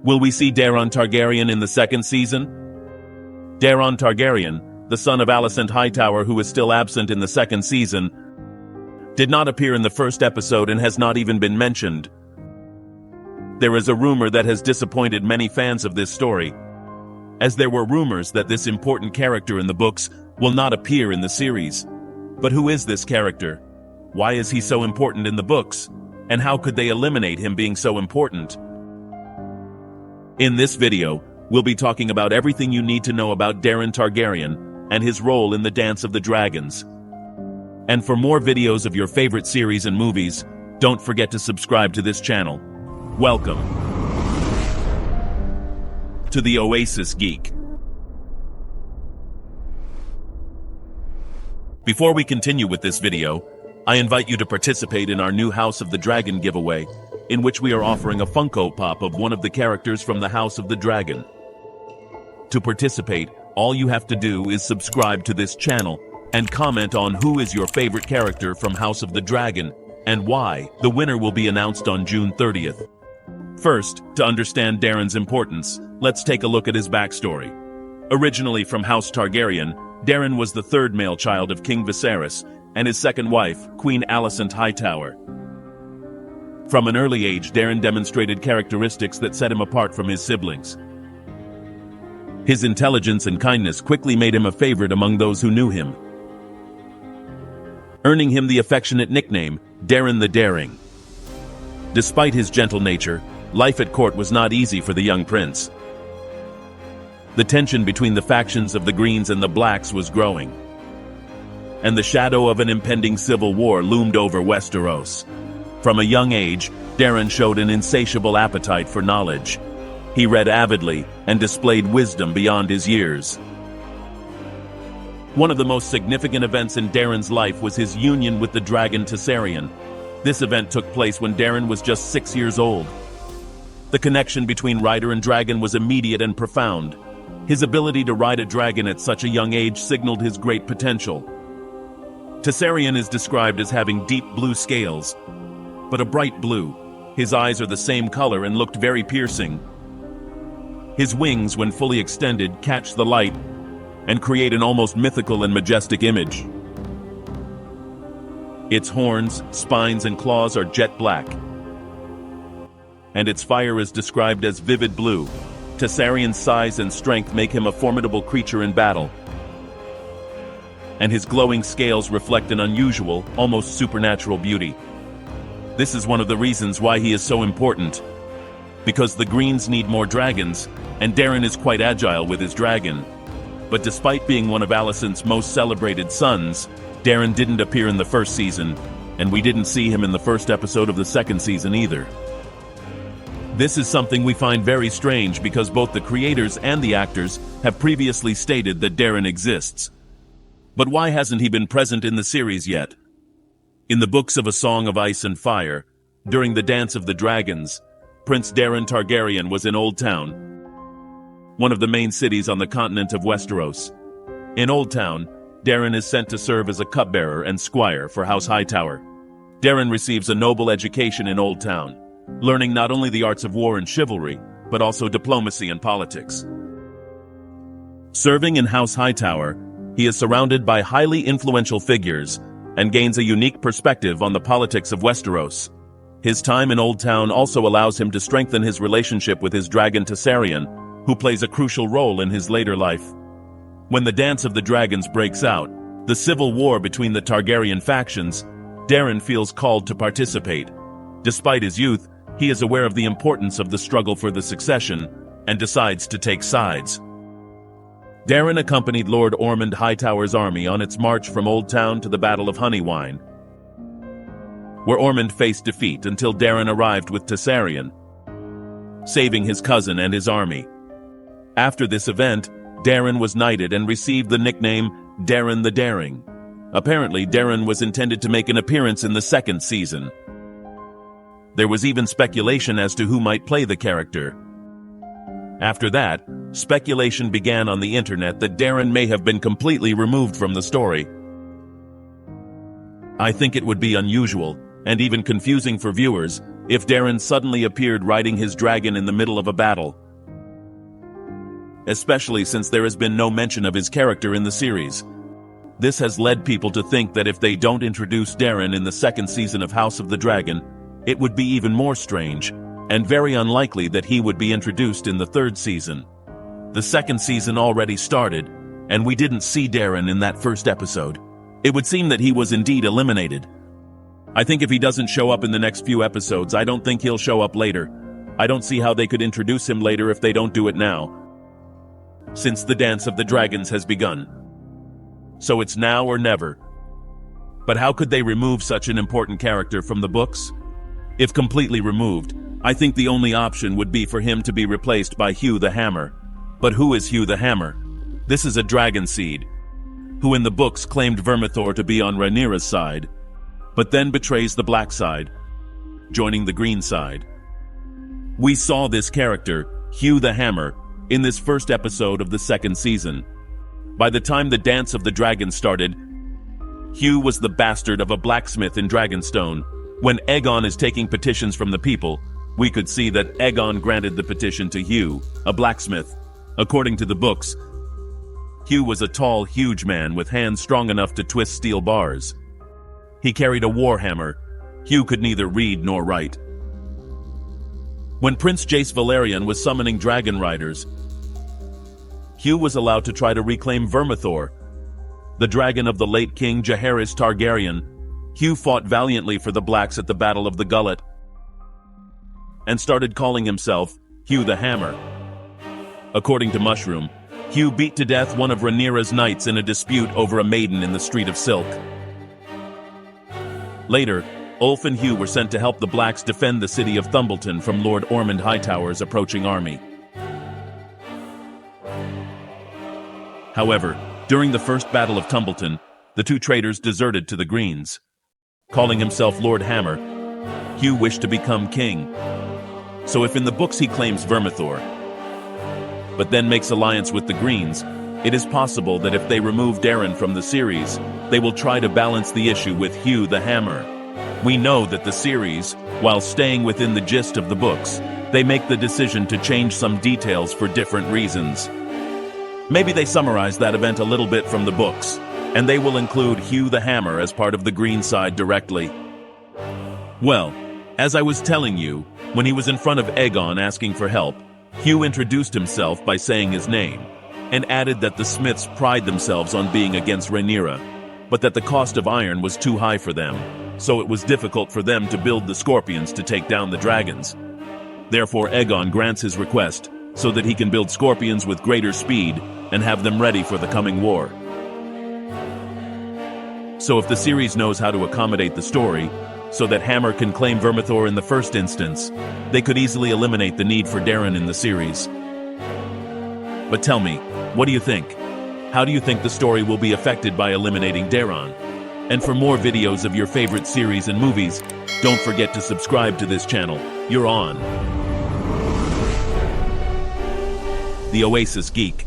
Will we see Daeron Targaryen in the second season? Daeron Targaryen, the son of Alicent Hightower who is still absent in the second season, did not appear in the first episode and has not even been mentioned. There is a rumor that has disappointed many fans of this story, as there were rumors that this important character in the books will not appear in the series. But who is this character? Why is he so important in the books? And how could they eliminate him being so important? In this video, we'll be talking about everything you need to know about Daeron Targaryen and his role in the Dance of the Dragons. And for more videos of your favorite series and movies, don't forget to subscribe to this channel. Welcome to the Oasis Geek. Before we continue with this video, I invite you to participate in our new House of the Dragon giveaway, in which we are offering a Funko Pop of one of the characters from the House of the Dragon. To participate, all you have to do is subscribe to this channel and comment on who is your favorite character from House of the Dragon and why. The winner will be announced on June 30th. First, to understand Daeron's importance, let's take a look at his backstory. Originally from House Targaryen, Daeron was the third male child of King Viserys and his second wife, Queen Alicent Hightower. From an early age, Daeron demonstrated characteristics that set him apart from his siblings. His intelligence and kindness quickly made him a favorite among those who knew him, earning him the affectionate nickname, Daeron the Daring. Despite his gentle nature, life at court was not easy for the young prince. The tension between the factions of the Greens and the Blacks was growing, and the shadow of an impending civil war loomed over Westeros. From a young age, Daeron showed an insatiable appetite for knowledge. He read avidly and displayed wisdom beyond his years. One of the most significant events in Daeron's life was his union with the dragon Targaryen. This event took place when Daeron was just 6 years old. The connection between rider and dragon was immediate and profound. His ability to ride a dragon at such a young age signaled his great potential. Targaryen is described as having deep blue scales, but a bright blue. His eyes are the same color and looked very piercing. His wings, when fully extended, catch the light and create an almost mythical and majestic image. Its horns, spines, and claws are jet black, and its fire is described as vivid blue. Targaryen's size and strength make him a formidable creature in battle, and his glowing scales reflect an unusual, almost supernatural beauty. This is one of the reasons why he is so important, because the Greens need more dragons, and Daeron is quite agile with his dragon. But despite being one of Alicent's most celebrated sons, Daeron didn't appear in the first season, and we didn't see him in the first episode of the second season either. This is something we find very strange because both the creators and the actors have previously stated that Daeron exists. But why hasn't he been present in the series yet? In the books of A Song of Ice and Fire, during the Dance of the Dragons, Prince Daeron Targaryen was in Old Town, one of the main cities on the continent of Westeros. In Old Town, Daeron is sent to serve as a cupbearer and squire for House Hightower. Daeron receives a noble education in Old Town, learning not only the arts of war and chivalry, but also diplomacy and politics. Serving in House Hightower, he is surrounded by highly influential figures and gains a unique perspective on the politics of Westeros. His time in Old Town also allows him to strengthen his relationship with his dragon Targaryen, who plays a crucial role in his later life. When the Dance of the Dragons breaks out, the civil war between the Targaryen factions, Daeron feels called to participate. Despite his youth, he is aware of the importance of the struggle for the succession and decides to take sides. Daeron accompanied Lord Ormond Hightower's army on its march from Old Town to the Battle of Honeywine, where Ormond faced defeat until Daeron arrived with Targaryen, saving his cousin and his army. After this event, Daeron was knighted and received the nickname Daeron the Daring. Apparently, Daeron was intended to make an appearance in the second season. There was even speculation as to who might play the character. After that, speculation began on the internet that Daeron may have been completely removed from the story. I think it would be unusual, and even confusing for viewers, if Daeron suddenly appeared riding his dragon in the middle of a battle. Especially since there has been no mention of his character in the series. This has led people to think that if they don't introduce Daeron in the second season of House of the Dragon, it would be even more strange, and very unlikely that he would be introduced in the third season. The second season already started, and we didn't see Daeron in that first episode. It would seem that he was indeed eliminated. I think if he doesn't show up in the next few episodes, I don't think he'll show up later. I don't see how they could introduce him later if they don't do it now, since the Dance of the Dragons has begun. So it's now or never. But how could they remove such an important character from the books? If completely removed, I think the only option would be for him to be replaced by Hugh the Hammer. But who is Hugh the Hammer? This is a dragon seed, who in the books claimed Vermithor to be on Rhaenyra's side, but then betrays the black side, joining the green side. We saw this character, Hugh the Hammer, in this first episode of the second season. By the time the Dance of the Dragon started, Hugh was the bastard of a blacksmith in Dragonstone. When Aegon is taking petitions from the people, we could see that Aegon granted the petition to Hugh, a blacksmith. According to the books, Hugh was a tall, huge man with hands strong enough to twist steel bars. He carried a warhammer. Hugh could neither read nor write. When Prince Jace Valerian was summoning dragon riders, Hugh was allowed to try to reclaim Vermithor, the dragon of the late King Jaehaerys Targaryen. Hugh fought valiantly for the Blacks at the Battle of the Gullet, and started calling himself Hugh the Hammer. According to Mushroom, Hugh beat to death one of Rhaenyra's knights in a dispute over a maiden in the Street of Silk. Later, Ulf and Hugh were sent to help the Blacks defend the city of Thumbleton from Lord Ormond Hightower's approaching army. However, during the First Battle of Tumbleton, the two traitors deserted to the Greens. Calling himself Lord Hammer, Hugh wished to become king. So if in the books he claims Vermithor, but then makes alliance with the Greens, it is possible that if they remove Daeron from the series, they will try to balance the issue with Hugh the Hammer. We know that the series, while staying within the gist of the books, they make the decision to change some details for different reasons. Maybe they summarize that event a little bit from the books, and they will include Hugh the Hammer as part of the green side directly. Well, as I was telling you, when he was in front of Aegon asking for help, Hugh introduced himself by saying his name, and added that the Smiths pride themselves on being against Rhaenyra, but that the cost of iron was too high for them, so it was difficult for them to build the scorpions to take down the dragons. Therefore Aegon grants his request, so that he can build scorpions with greater speed and have them ready for the coming war. So if the series knows how to accommodate the story, so that Hammer can claim Vermithor in the first instance, they could easily eliminate the need for Daeron in the series. But tell me, what do you think? How do you think the story will be affected by eliminating Daeron? And for more videos of your favorite series and movies, don't forget to subscribe to this channel. You're on the Oasis Geek.